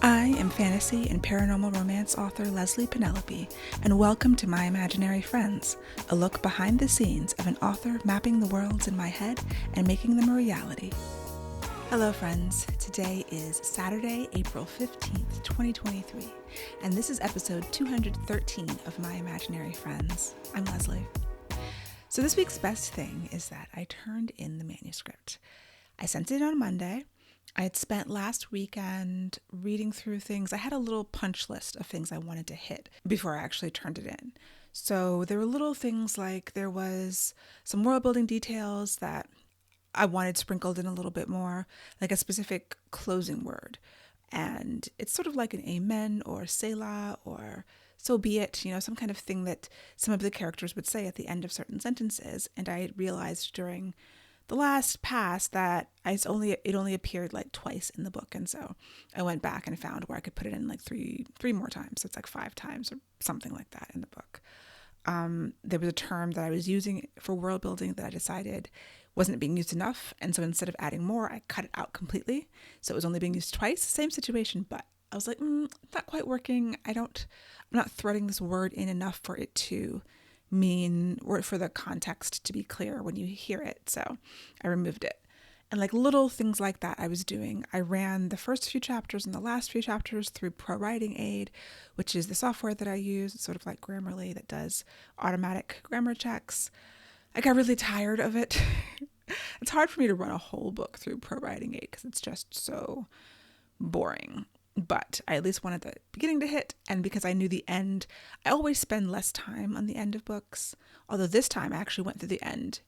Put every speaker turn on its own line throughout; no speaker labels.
I am fantasy and paranormal romance author Leslie Penelope, and welcome to My Imaginary Friends, a look behind the scenes of an author mapping the worlds in my head and making them a reality. Hello friends, today is Saturday, April 15th, 2023, and this is episode 213 of My Imaginary Friends. I'm Leslie. So this week's best thing is that I turned in the manuscript. I sent it on Monday. I had spent last weekend reading through things. I had a little punch list of things I wanted to hit before I actually turned it in. So there were little things like there was some world building details that I wanted sprinkled in a little bit more, like a specific closing word. And it's sort of like an amen or selah or so be it, some kind of thing that some of the characters would say at the end of certain sentences. And I realized during the last pass that it only appeared like twice in the book, and so I went back and found where I could put it in like three more times. So it's like 5 times or something like that in the book. There was a term that I was using for world building that I decided wasn't being used enough, and so instead of adding more, I cut it out completely. So it was only being used twice. Same situation, but I was like, not quite working. I'm not threading this word in enough for it to mean, or for the context to be clear when you hear it. So I removed it. And like little things like that I was doing. I ran the first few chapters and the last few chapters through Pro Writing Aid, which is the software that I use. It's sort of like Grammarly that does automatic grammar checks. I got really tired of it. It's hard for me to run a whole book through Pro Writing Aid because it's just so boring. But I at least wanted the beginning to hit, and because I knew the end, I always spend less time on the end of books. Although this time I actually went through the end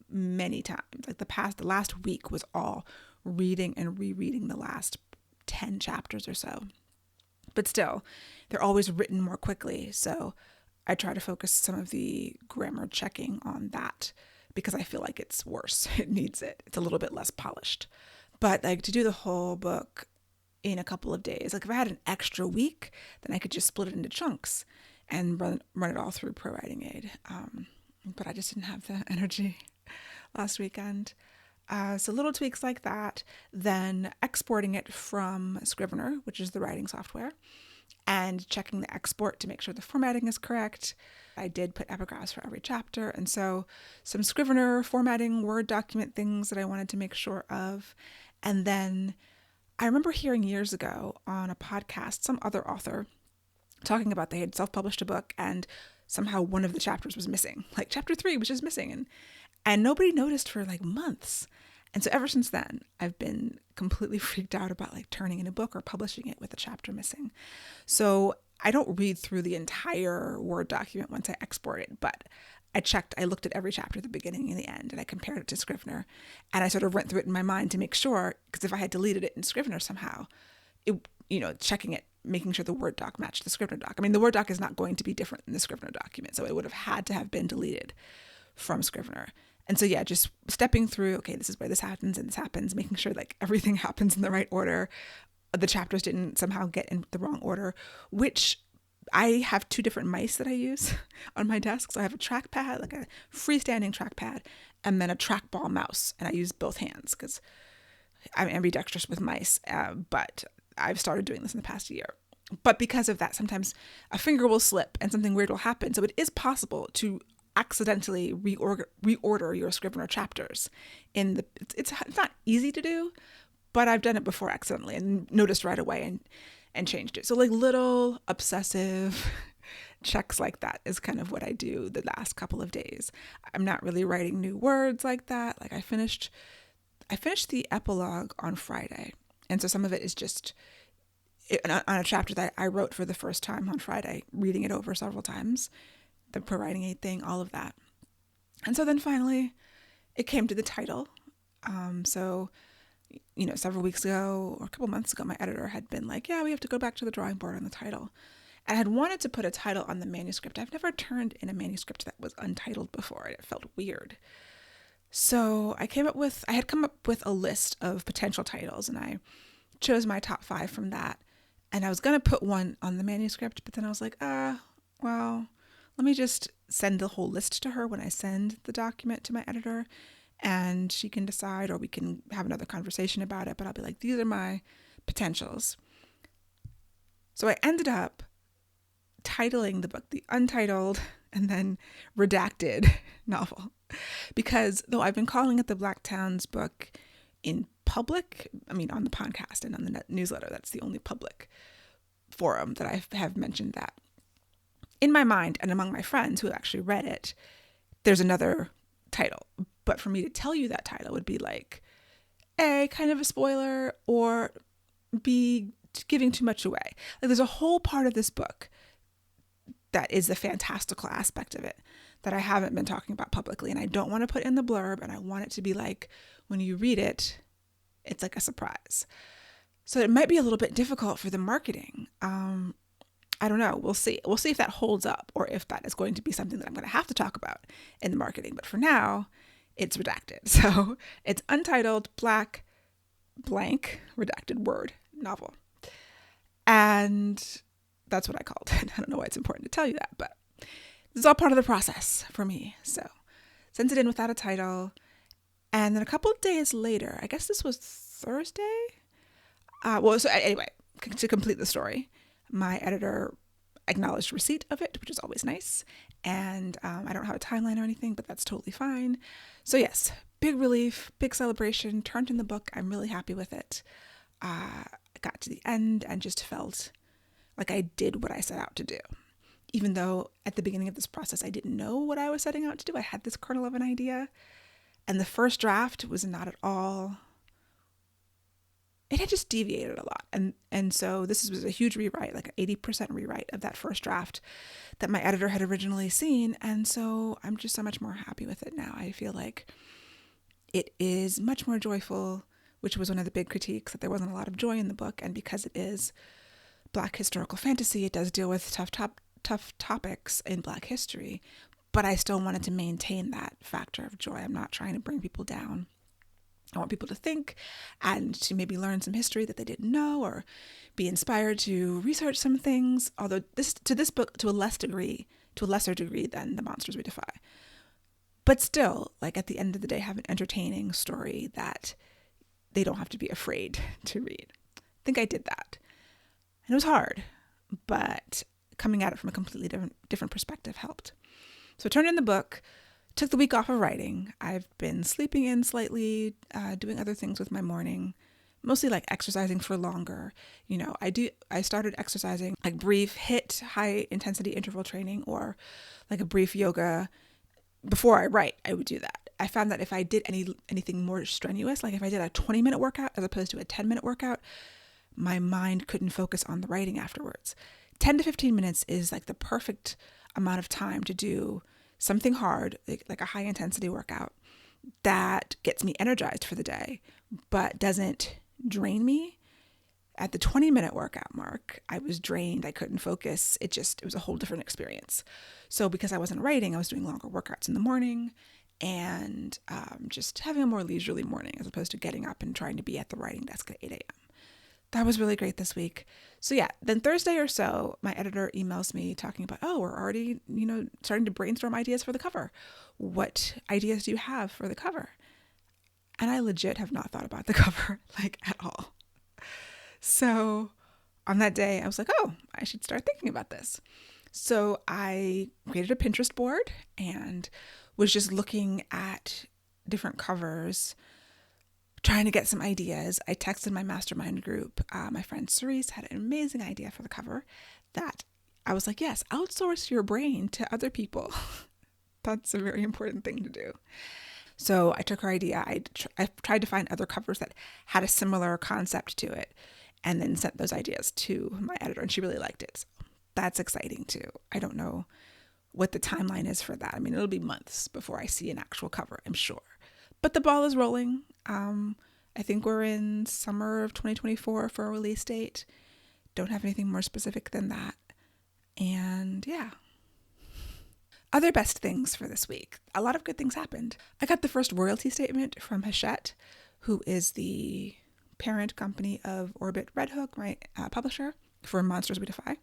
many times. Like the last week was all reading and rereading the last 10 chapters or so. But still, they're always written more quickly, so I try to focus some of the grammar checking on that because I feel like it's worse. It needs it. It's a little bit less polished. But like to do the whole book in a couple of days. Like if I had an extra week, then I could just split it into chunks and run it all through Pro Writing Aid. But I just didn't have the energy last weekend. So little tweaks like that, then exporting it from Scrivener, which is the writing software, and checking the export to make sure the formatting is correct. I did put epigraphs for every chapter, and so some Scrivener formatting Word document things that I wanted to make sure of. And then I remember hearing years ago on a podcast, some other author talking about they had self-published a book and somehow one of the chapters was missing. Like chapter 3 was just missing and nobody noticed for like months. And so ever since then, I've been completely freaked out about like turning in a book or publishing it with a chapter missing. So I don't read through the entire Word document once I export it, but I looked at every chapter at the beginning and the end, and I compared it to Scrivener, and I sort of went through it in my mind to make sure, because if I had deleted it in Scrivener somehow, checking it, making sure the Word doc matched the Scrivener doc. I mean, the Word doc is not going to be different than the Scrivener document, so it would have had to have been deleted from Scrivener. And so, yeah, just stepping through, okay, this is where this happens and this happens, making sure like everything happens in the right order. The chapters didn't somehow get in the wrong order, which I have 2 different mice that I use on my desk. So I have a trackpad, like a freestanding trackpad, and then a trackball mouse. And I use both hands because I'm ambidextrous with mice. But I've started doing this in the past year. But because of that, sometimes a finger will slip and something weird will happen. So it is possible to accidentally reorder your Scrivener chapters. It's not easy to do, but I've done it before accidentally and noticed right away and changed it. So like little obsessive checks like that is kind of what I do the last couple of days. I'm not really writing new words like that. Like I finished the epilogue on Friday. And so some of it is just on a chapter that I wrote for the first time on Friday, reading it over several times, the Pro Writing Aid thing, all of that. And so then finally it came to the title. Several weeks ago or a couple months ago, my editor had been like, yeah, we have to go back to the drawing board on the title. And I had wanted to put a title on the manuscript. I've never turned in a manuscript that was untitled before, and it felt weird. So I had come up with a list of potential titles, and I chose my top 5 from that. And I was going to put one on the manuscript, but then I was like, let me just send the whole list to her when I send the document to my editor, and she can decide, or we can have another conversation about it. But I'll be like, these are my potentials. So I ended up titling the book the Untitled and then Redacted novel, because though I've been calling it the Black Towns book in public, I mean on the podcast and on the newsletter, that's the only public forum that I have mentioned that. In my mind and among my friends who actually read it, there's another title. But for me to tell you that title would be like A, kind of a spoiler, or B, giving too much away. Like there's a whole part of this book that is the fantastical aspect of it that I haven't been talking about publicly, and I don't want to put in the blurb, and I want it to be like, when you read it, it's like a surprise. So it might be a little bit difficult for the marketing. I don't know. We'll see. We'll see if that holds up, or if that is going to be something that I'm going to have to talk about in the marketing. But for now, it's redacted. So it's Untitled, Black, blank, redacted word novel. And that's what I called it. I don't know why it's important to tell you that, but this is all part of the process for me. So sent it in without a title. And then a couple of days later, I guess this was Thursday. So anyway, to complete the story, my editor acknowledged receipt of it, which is always nice. And I don't have a timeline or anything, but that's totally fine. So yes, big relief, big celebration, turned in the book. I'm really happy with it. I got to the end and just felt like I did what I set out to do. Even though at the beginning of this process, I didn't know what I was setting out to do. I had this kernel of an idea. And the first draft was not at all, it had just deviated a lot. And so this was a huge rewrite, like an 80% rewrite of that first draft that my editor had originally seen. And so I'm just so much more happy with it now. I feel like it is much more joyful, which was one of the big critiques, that there wasn't a lot of joy in the book. And because it is Black historical fantasy, it does deal with tough topics in Black history, but I still wanted to maintain that factor of joy. I'm not trying to bring people down. I want people to think and to maybe learn some history that they didn't know, or be inspired to research some things. Although this book to a lesser degree than The Monsters We Defy, but still, like at the end of the day, have an entertaining story that they don't have to be afraid to read. I think I did that. And it was hard, but coming at it from a completely different perspective helped. So I turned in the book, took the week off of writing. I've been sleeping in slightly, doing other things with my morning, mostly like exercising for longer. You know, I started exercising like brief HIIT, high intensity interval training, or like a brief yoga. Before I write, I would do that. I found that if I did anything more strenuous, like if I did a 20-minute workout as opposed to a 10-minute workout, my mind couldn't focus on the writing afterwards. 10 to 15 minutes is like the perfect amount of time to do something hard, like a high intensity workout that gets me energized for the day, but doesn't drain me. At the 20-minute workout mark, I was drained. I couldn't focus. It was a whole different experience. So because I wasn't writing, I was doing longer workouts in the morning and just having a more leisurely morning, as opposed to getting up and trying to be at the writing desk at 8 a.m. That was really great this week. So yeah, then Thursday or so, my editor emails me talking about, we're already, starting to brainstorm ideas for the cover. What ideas do you have for the cover? And I legit have not thought about the cover, like at all. So on that day, I was like, I should start thinking about this. So I created a Pinterest board and was just looking at different covers, trying to get some ideas. I texted my mastermind group. My friend Cerise had an amazing idea for the cover that I was like, yes, outsource your brain to other people. That's a very important thing to do. So I took her idea. I tried to find other covers that had a similar concept to it, and then sent those ideas to my editor, and she really liked it. So that's exciting too. I don't know what the timeline is for that. I mean, it'll be months before I see an actual cover, I'm sure. But the ball is rolling. I think we're in summer of 2024 for a release date. Don't have anything more specific than that. And yeah. Other best things for this week. A lot of good things happened. I got the first royalty statement from Hachette, who is the parent company of Orbit Red Hook, my publisher for Monsters We Defy.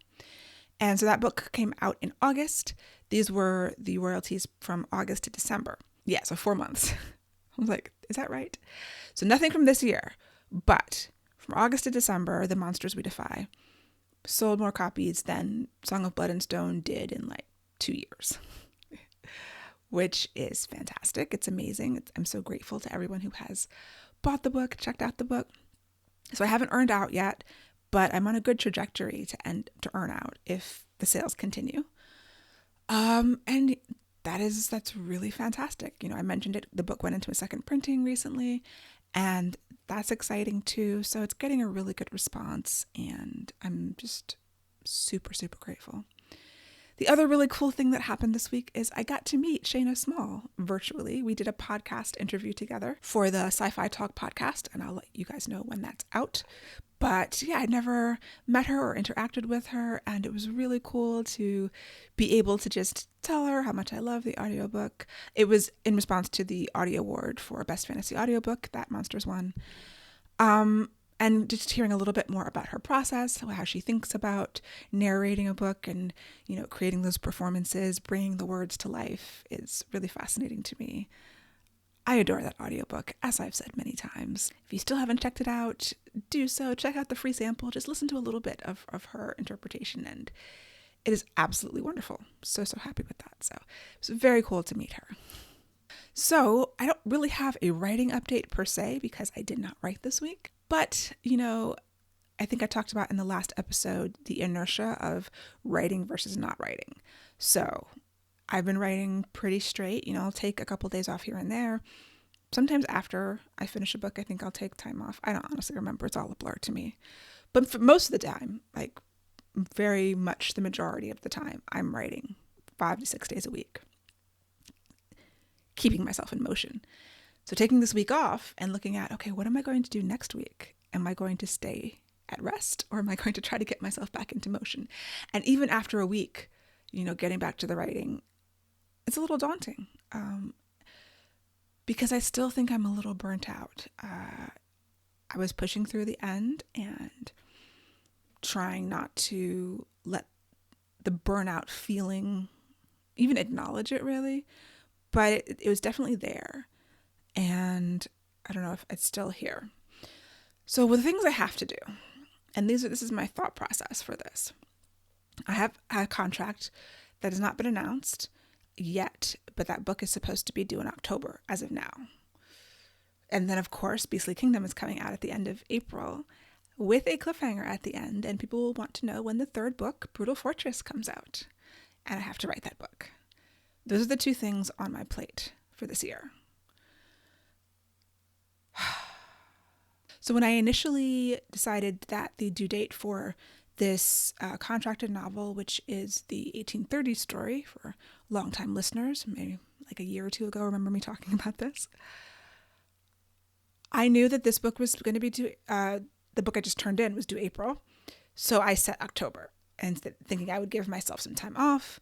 And so that book came out in August. These were the royalties from August to December. Yeah, so 4 months. I was like, is that right? So nothing from this year, but from August to December, The Monsters We Defy, sold more copies than Song of Blood and Stone did in like 2 years, which is fantastic. It's amazing. I'm so grateful to everyone who has bought the book, checked out the book. So I haven't earned out yet, but I'm on a good trajectory to earn out if the sales continue. And that's really fantastic. I mentioned it, the book went into a second printing recently, and that's exciting too. So it's getting a really good response, and I'm just super, super grateful. The other really cool thing that happened this week is I got to meet Shayna Small virtually. We did a podcast interview together for the Sci-Fi Talk podcast, and I'll let you guys know when that's out. But yeah, I'd never met her or interacted with her, and it was really cool to be able to just tell her how much I love the audiobook. It was in response to the Audio Award for Best Fantasy Audiobook that Monsters won. And just hearing a little bit more about her process, how she thinks about narrating a book and, creating those performances, bringing the words to life is really fascinating to me. I adore that audiobook, as I've said many times. If you still haven't checked it out, do so. Check out the free sample. Just listen to a little bit of her interpretation, and it is absolutely wonderful. So happy with that. So it was very cool to meet her. So I don't really have a writing update per se because I did not write this week. But, I think I talked about in the last episode the inertia of writing versus not writing. So I've been writing pretty straight. I'll take a couple days off here and there. Sometimes after I finish a book, I think I'll take time off. I don't honestly remember. It's all a blur to me. But for most of the time, like very much the majority of the time, I'm writing 5 to 6 days a week, keeping myself in motion. So taking this week off and looking at, okay, what am I going to do next week? Am I going to stay at rest, or am I going to try to get myself back into motion? And even after a week, getting back to the writing, it's a little daunting because I still think I'm a little burnt out. I was pushing through the end and trying not to let the burnout feeling even acknowledge it really, but it was definitely there. And I don't know if it's still here. So with the things I have to do, and this is my thought process for this. I have a contract that has not been announced yet, but that book is supposed to be due in October as of now. And then, of course, Beastly Kingdom is coming out at the end of April with a cliffhanger at the end, and people will want to know when the third book, Brutal Fortress, comes out. And I have to write that book. Those are the two things on my plate for this year. So when I initially decided that the due date for this contracted novel, which is the 1830s story for longtime listeners, maybe like a year or two ago, remember me talking about this, I knew that this book was going to be due, the book I just turned in was due April. So I set October and thinking I would give myself some time off.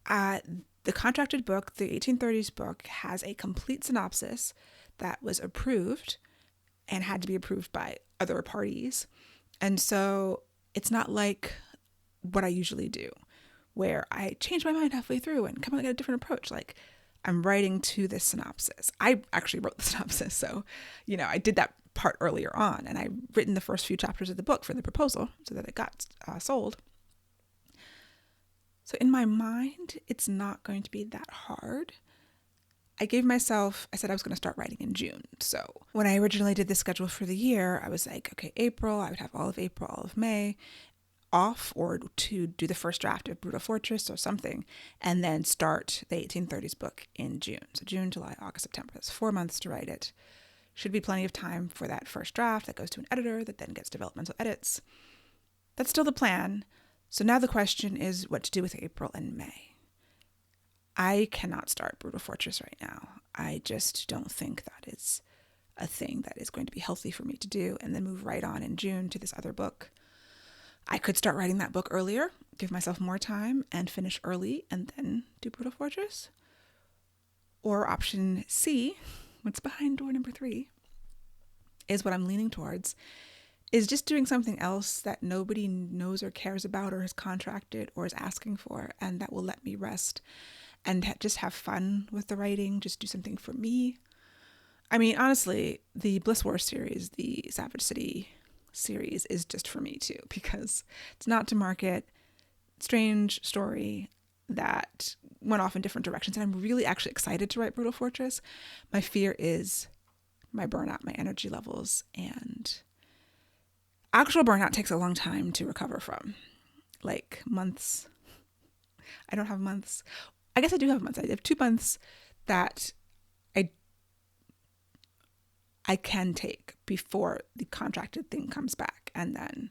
The contracted book, the 1830s book, has a complete synopsis that was approved and had to be approved by other parties. And so it's not like what I usually do, where I change my mind halfway through and come up with a different approach. Like, I'm writing to this synopsis. I actually wrote the synopsis, so, I did that part earlier on, and I've written the first few chapters of the book for the proposal so that it got sold. So in my mind, it's not going to be that hard. I said I was going to start writing in June. So when I originally did the schedule for the year, I was like, okay, April, I would have all of April, all of May off, or to do the first draft of Brutal Fortress or something, and then start the 1830s book in June. So June, July, August, September. That's 4 months to write it. Should be plenty of time for that first draft that goes to an editor that then gets developmental edits. That's still the plan. So now the question is what to do with April and May. I cannot start Brutal Fortress right now. I just don't think that is a thing that is going to be healthy for me to do, and then move right on in June to this other book. I could start writing that book earlier, give myself more time, and finish early, and then do Brutal Fortress. Or option C, what's behind door number 3, is what I'm leaning towards, is just doing something else that nobody knows or cares about or has contracted or is asking for, and that will let me rest and just have fun with the writing, just do something for me. I mean, honestly, the Bliss Wars series, the Savage City series is just for me too, because it's not to market. Strange story that went off in different directions. And I'm really actually excited to write Brutal Fortress. My fear is my burnout, my energy levels, and actual burnout takes a long time to recover from. Like months. I don't have months. I guess I do have months. I have 2 months that I can take before the contracted thing comes back. And then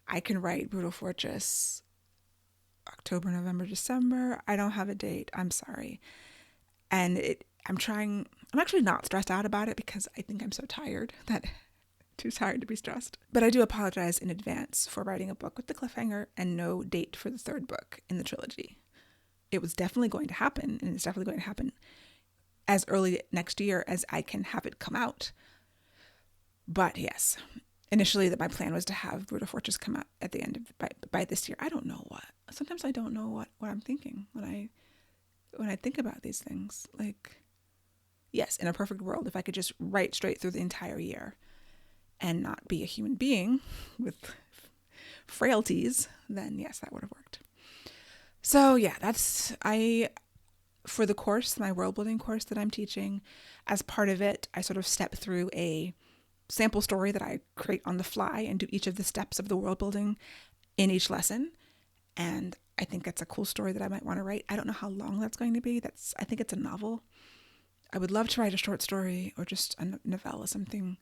I can write Brutal Fortress October, November, December. I don't have a date. I'm sorry. And I'm actually not stressed out about it because I think I'm so tired that too tired to be stressed. But I do apologize in advance for writing a book with the cliffhanger and no date for the 3rd book in the trilogy. It was definitely going to happen, and it's definitely going to happen as early next year as I can have it come out. But yes, initially that my plan was to have Brutal Fortress come out at the end of by this year. I don't know what. Sometimes I don't know what I'm thinking when I think about these things. Like, yes, in a perfect world, if I could just write straight through the entire year and not be a human being with frailties, then yes, that would have worked. So yeah, for the course, my world building course that I'm teaching, as part of it, I sort of step through a sample story that I create on the fly and do each of the steps of the world building in each lesson. And I think it's a cool story that I might want to write. I don't know how long that's going to be. I think it's a novel. I would love to write a short story or just a novella, something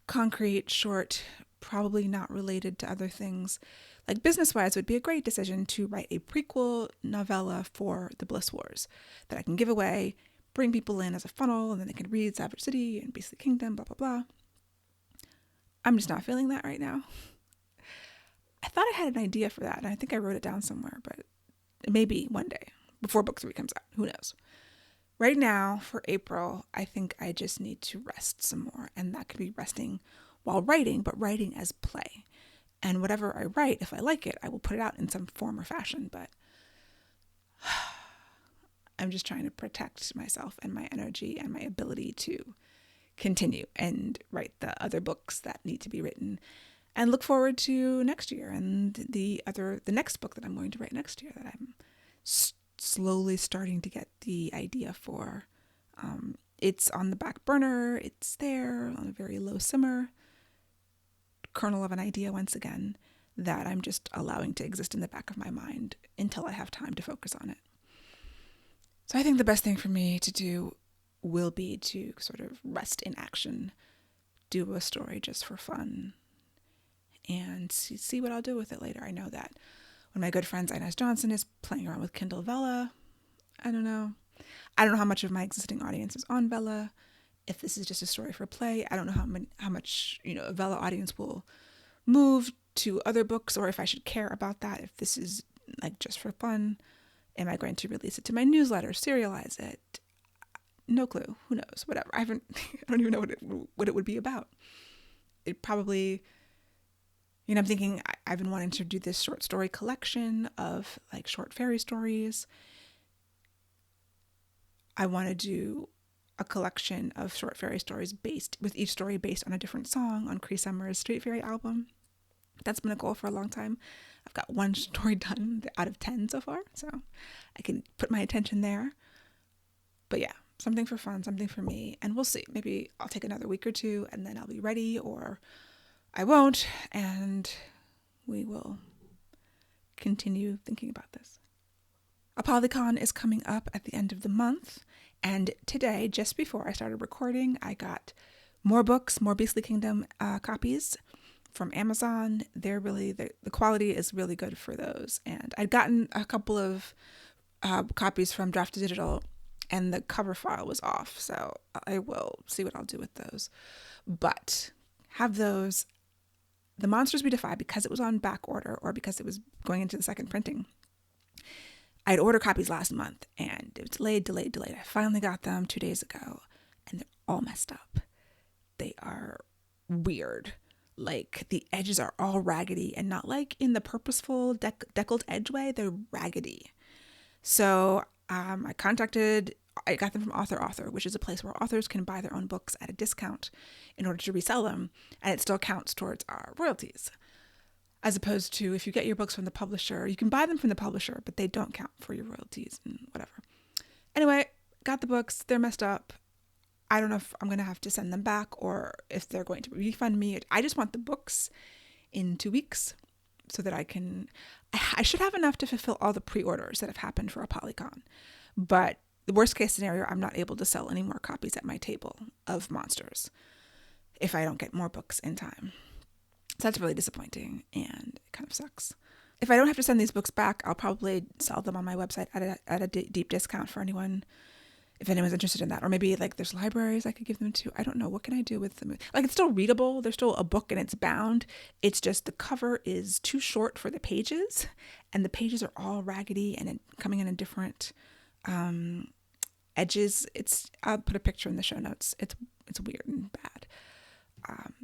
concrete, short, probably not related to other things. Like business-wise, it would be a great decision to write a prequel novella for the Bliss Wars that I can give away, bring people in as a funnel, and then they can read Savage City and Beastly Kingdom, blah, blah, blah. I'm just not feeling that right now. I thought I had an idea for that, and I think I wrote it down somewhere, but maybe one day before book 3 comes out. Who knows? Right now, for April, I think I just need to rest some more, and that could be resting while writing, but writing as play. And whatever I write, if I like it, I will put it out in some form or fashion, but I'm just trying to protect myself and my energy and my ability to continue and write the other books that need to be written, and look forward to next year and the next book that I'm going to write next year that I'm slowly starting to get the idea for. It's on the back burner. It's there on a very low simmer. Kernel of an idea once again that I'm just allowing to exist in the back of my mind until I have time to focus on it. So I think the best thing for me to do will be to sort of rest in action, do a story just for fun, and see what I'll do with it later. I know that when my good friend Inez Johnson is playing around with Kindle Vella, I don't know how much of my existing audience is on Vella. If this is just a story for play, I don't know how much a Vella audience will move to other books, or if I should care about that. If this is like just for fun, am I going to release it to my newsletter, serialize it? No clue. Who knows? Whatever. I don't even know what it would be about. It probably, I'm thinking I've been wanting to do this short story collection of like short fairy stories. I want to do a collection of short fairy stories with each story based on a different song on Cree Summer's Street Fairy album. That's been a goal for a long time. I've got 1 story done out of 10 so far, so I can put my attention there. But yeah, something for fun, something for me, and we'll see. Maybe I'll take another week or 2 and then I'll be ready, or I won't, and we will continue thinking about this. ApollyCon is coming up at the end of the month, and today, just before I started recording, I got more books, more Beastly Kingdom copies from Amazon. They're really, the quality is really good for those, and I'd gotten a couple of copies from Draft Digital, and the cover file was off, so I will see what I'll do with those. But have those. The Monsters We Defy, because it was on back order, or because it was going into the second printing, I'd ordered copies last month, and it was delayed. I finally got them 2 days ago, and they're all messed up. They are weird. Like, the edges are all raggedy, and not like in the purposeful deckled edge way. They're raggedy. So I contacted I got them from Author, which is a place where authors can buy their own books at a discount in order to resell them, and it still counts towards our royalties. As opposed to if you get your books from the publisher, you can buy them from the publisher, but they don't count for your royalties and whatever. Anyway, got the books. They're messed up. I don't know if I'm going to have to send them back or if they're going to refund me. I just want the books in 2 weeks so that I should have enough to fulfill all the pre-orders that have happened for a Polycon. But the worst case scenario, I'm not able to sell any more copies at my table of Monsters if I don't get more books in time. So that's really disappointing and it kind of sucks. If I don't have to send these books back, I'll probably sell them on my website at a deep discount for anyone, if anyone's interested in that. Or maybe like there's libraries I could give them to. I don't know. What can I do with them? Like it's still readable. There's still a book and it's bound. It's just the cover is too short for the pages and the pages are all raggedy and coming in different edges. I'll put a picture in the show notes. It's weird and bad.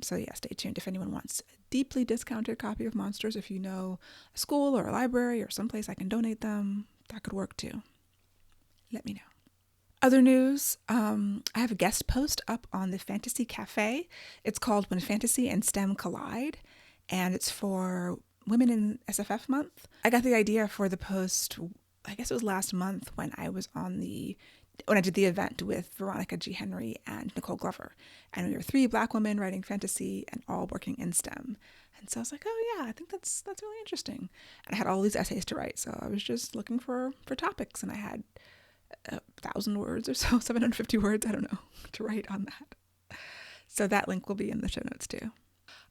So yeah, stay tuned if anyone wants a deeply discounted copy of Monsters. If you know a school or a library or someplace I can donate them, that could work too. Let me know. Other news, I have a guest post up on the Fantasy Cafe. It's called When Fantasy and STEM Collide, and it's for Women in SFF Month. I got the idea for the post, I guess it was last month when I did the event with Veronica G. Henry and Nicole Glover. And we were 3 Black women writing fantasy and all working in STEM. And so I was like, oh yeah, I think that's really interesting. And I had all these essays to write. So I was just looking for topics, and I had 1,000 words or so, 750 words, I don't know, to write on that. So that link will be in the show notes too.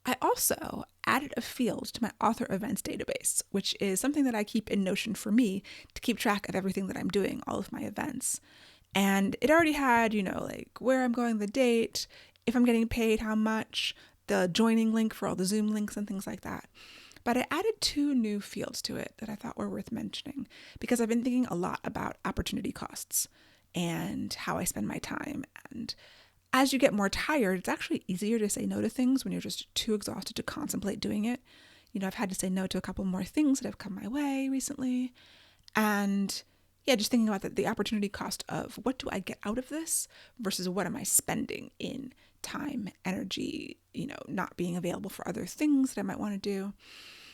I also added a field to my author events database, which is something that I keep in Notion for me to keep track of everything that I'm doing, all of my events. And it already had, like where I'm going, the date, if I'm getting paid, how much, the joining link for all the Zoom links and things like that. But I added 2 new fields to it that I thought were worth mentioning because I've been thinking a lot about opportunity costs and how I spend my time. And as you get more tired, it's actually easier to say no to things when you're just too exhausted to contemplate doing it. I've had to say no to a couple more things that have come my way recently. And yeah, just thinking about the opportunity cost of what do I get out of this versus what am I spending in time, energy, not being available for other things that I might want to do.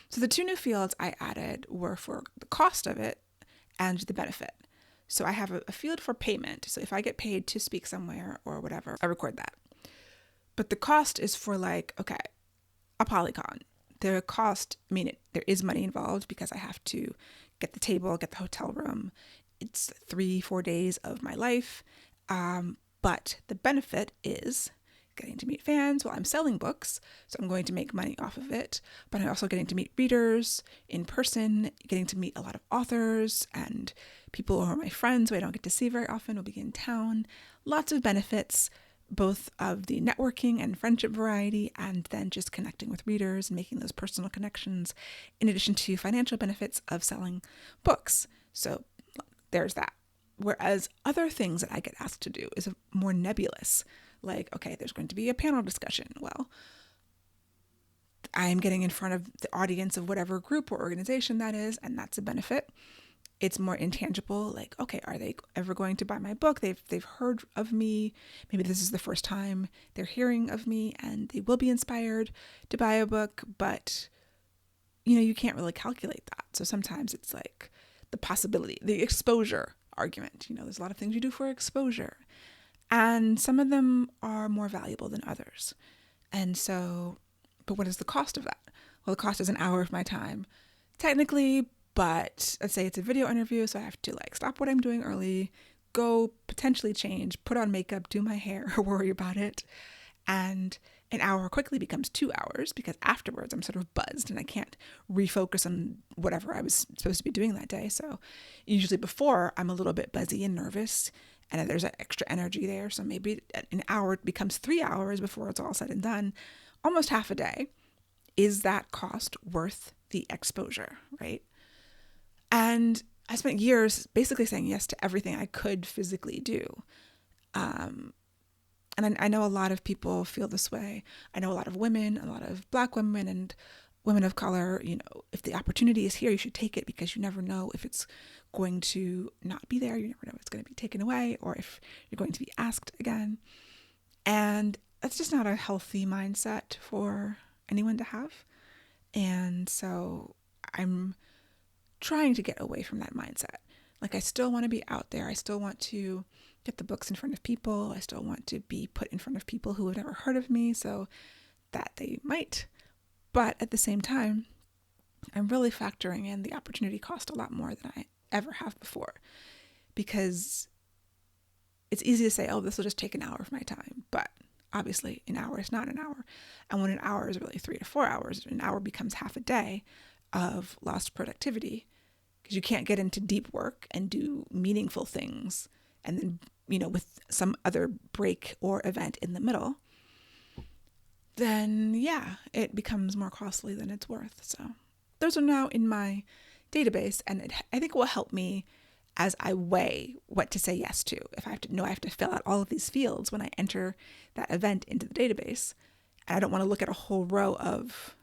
So the 2 new fields I added were for the cost of it and the benefit. So I have a field for payment. So if I get paid to speak somewhere or whatever, I record that. But the cost is for a Polycon. The cost, there is money involved because I have to get the table, get the hotel room. It's 3-4 days of my life. But the benefit is getting to meet fans while I'm selling books. So I'm going to make money off of it. But I'm also getting to meet readers in person, getting to meet a lot of authors and people who are my friends who I don't get to see very often will be in town. Lots of benefits, both of the networking and friendship variety, and then just connecting with readers and making those personal connections, in addition to financial benefits of selling books. So there's that. Whereas other things that I get asked to do is more nebulous. Like, okay, there's going to be a panel discussion. Well, I'm getting in front of the audience of whatever group or organization that is, and that's a benefit. It's more intangible, like, okay, are they ever going to buy my book? They've heard of me. Maybe this is the first time they're hearing of me and they will be inspired to buy a book, but you can't really calculate that. So sometimes it's like the possibility, the exposure argument. There's a lot of things you do for exposure, and some of them are more valuable than others. And so, but what is the cost of that? Well, the cost is an hour of my time, technically, but let's say it's a video interview, so I have to stop what I'm doing early, go potentially change, put on makeup, do my hair, or worry about it. And an hour quickly becomes 2 hours because afterwards I'm sort of buzzed and I can't refocus on whatever I was supposed to be doing that day. So usually before I'm a little bit buzzy and nervous and there's that extra energy there. So maybe an hour becomes 3 hours before it's all said and done, almost half a day. Is that cost worth the exposure, right? And I spent years basically saying yes to everything I could physically do. And I know a lot of people feel this way. I know a lot of women, a lot of Black women, and women of color, if the opportunity is here, you should take it, because you never know if it's going to not be there. You never know if it's going to be taken away or if you're going to be asked again. And that's just not a healthy mindset for anyone to have. And so I'm trying to get away from that mindset. Like, I still want to be out there. I still want to get the books in front of people. I still want to be put in front of people who have never heard of me so that they might. But at the same time, I'm really factoring in the opportunity cost a lot more than I ever have before, because it's easy to say, oh, this will just take an hour of my time. But obviously an hour is not an hour. And when an hour is really 3 to 4 hours, an hour becomes half a day of lost productivity, because you can't get into deep work and do meaningful things and then, with some other break or event in the middle, then yeah, it becomes more costly than it's worth. So those are now in my database, and I think it will help me as I weigh what to say yes to. If I have to know I have to fill out all of these fields when I enter that event into the database, and I don't want to look at a whole row of,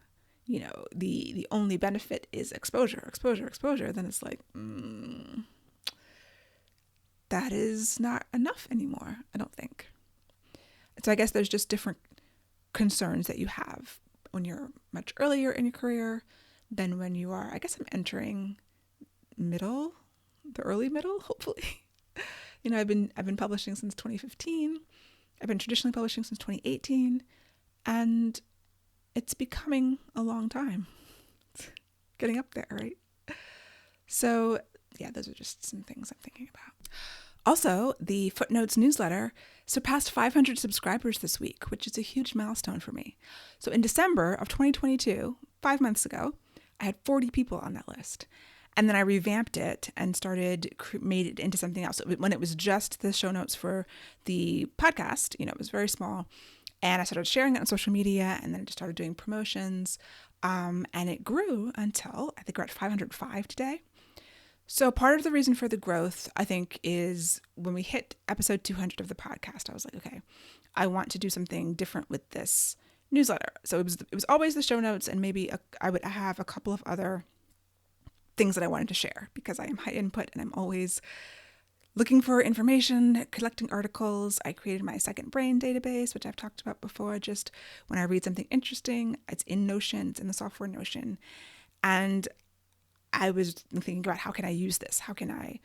the only benefit is exposure, then it's like, that is not enough anymore, I don't think. So I guess there's just different concerns that you have when you're much earlier in your career than when you are, I guess I'm entering the early middle, hopefully. I've been publishing since 2015. I've been traditionally publishing since 2018, and it's becoming a long time. It's getting up there, right? So yeah, those are just some things I'm thinking about. Also, the Footnotes Newsletter surpassed 500 subscribers this week, which is a huge milestone for me. So in December of 2022, 5 months ago, I had 40 people on that list. And then I revamped it and made it into something else. When it was just the show notes for the podcast, it was very small. And I started sharing it on social media, and then I just started doing promotions. And it grew until I think we're at 505 today. So part of the reason for the growth, I think, is when we hit episode 200 of the podcast, I was like, okay, I want to do something different with this newsletter. So it was always the show notes, and maybe I would have a couple of other things that I wanted to share, because I am high input and I'm always looking for information, collecting articles. I created my Second Brain database, which I've talked about before. Just when I read something interesting, it's in Notion, it's in the software Notion. And I was thinking about, how can I use this? How can I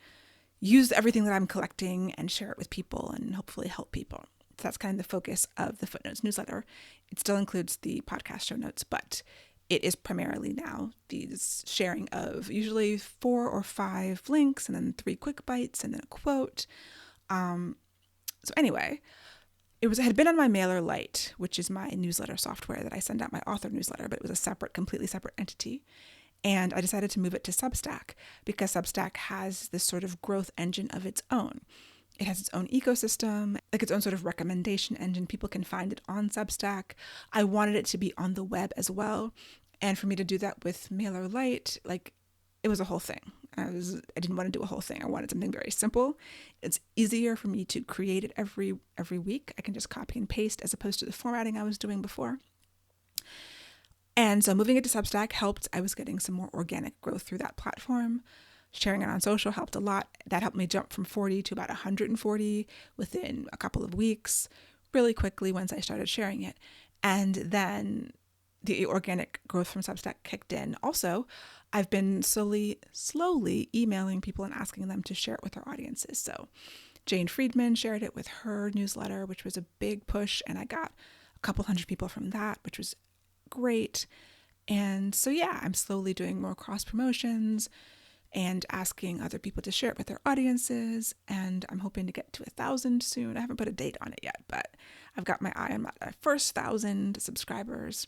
use everything that I'm collecting and share it with people and hopefully help people? So that's kind of the focus of the Footnotes newsletter. It still includes the podcast show notes, but it is primarily now these sharing of usually 4 or 5 links, and then 3 quick bites, and then a quote. So anyway, it had been on my MailerLite, which is my newsletter software that I send out my author newsletter, but it was a completely separate entity. And I decided to move it to Substack, because Substack has this sort of growth engine of its own. It has its own ecosystem, like its own sort of recommendation engine. People can find it on Substack. I wanted it to be on the web as well. And for me to do that with MailerLite, it was a whole thing. I didn't want to do a whole thing. I wanted something very simple. It's easier for me to create it every week. I can just copy and paste, as opposed to the formatting I was doing before. And so moving it to Substack helped. I was getting some more organic growth through that platform. Sharing it on social helped a lot. That helped me jump from 40 to about 140 within a couple of weeks, really quickly once I started sharing it. And then the organic growth from Substack kicked in. Also, I've been slowly emailing people and asking them to share it with their audiences. So Jane Friedman shared it with her newsletter, which was a big push. And I got a couple hundred people from that, which was great. And so yeah, I'm slowly doing more cross promotions and asking other people to share it with their audiences. And I'm hoping to get to 1,000 soon. I haven't put a date on it yet, but I've got my eye on my first 1,000 subscribers.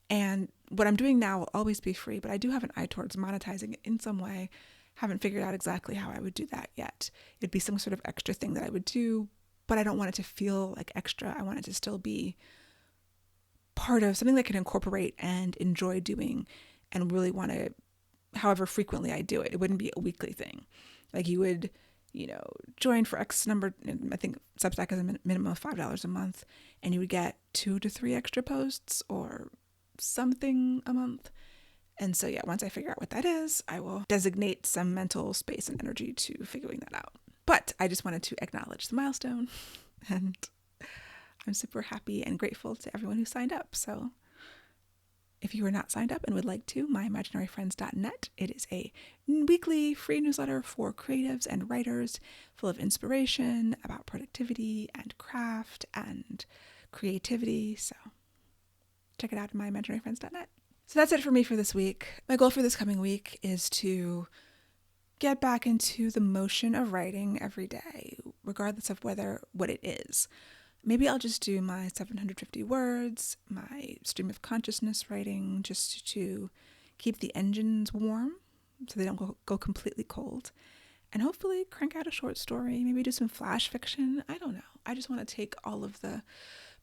And what I'm doing now will always be free, but I do have an eye towards monetizing it in some way. Haven't figured out exactly how I would do that yet. It'd be some sort of extra thing that I would do, but I don't want it to feel like extra. I want it to still be part of something that I can incorporate and enjoy doing, and really want to, however frequently I do it. It wouldn't be a weekly thing. Like you would, join for X number. I think Substack is a minimum of $5 a month, and you would get 2 to 3 extra posts, or something a month. And so, yeah, once I figure out what that is, I will designate some mental space and energy to figuring that out. But I just wanted to acknowledge the milestone, and I'm super happy and grateful to everyone who signed up. So if you are not signed up and would like to, myimaginaryfriends.net. It is a weekly free newsletter for creatives and writers full of inspiration about productivity and craft and creativity. So check it out at myimaginaryfriends.net. So that's it for me for this week. My goal for this coming week is to get back into the motion of writing every day, regardless of what it is. Maybe I'll just do my 750 words, my stream of consciousness writing, just to keep the engines warm so they don't go completely cold. And hopefully crank out a short story, maybe do some flash fiction. I don't know. I just want to take all of the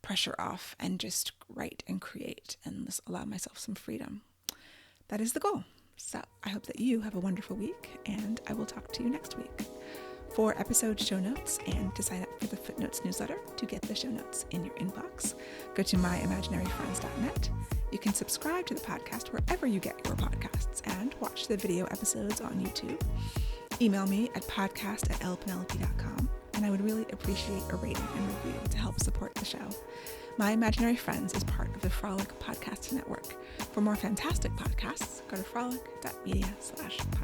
pressure off and just write and create and just allow myself some freedom. That is the goal. So I hope that you have a wonderful week, and I will talk to you next week. For episode show notes and to sign up for the Footnotes Newsletter to get the show notes in your inbox, go to myimaginaryfriends.net. You can subscribe to the podcast wherever you get your podcasts and watch the video episodes on YouTube. Email me at podcast@lpenelope.com, and I would really appreciate a rating and review to help support the show. My Imaginary Friends is part of the Frolic Podcast Network. For more fantastic podcasts, go to frolic.media/podcast.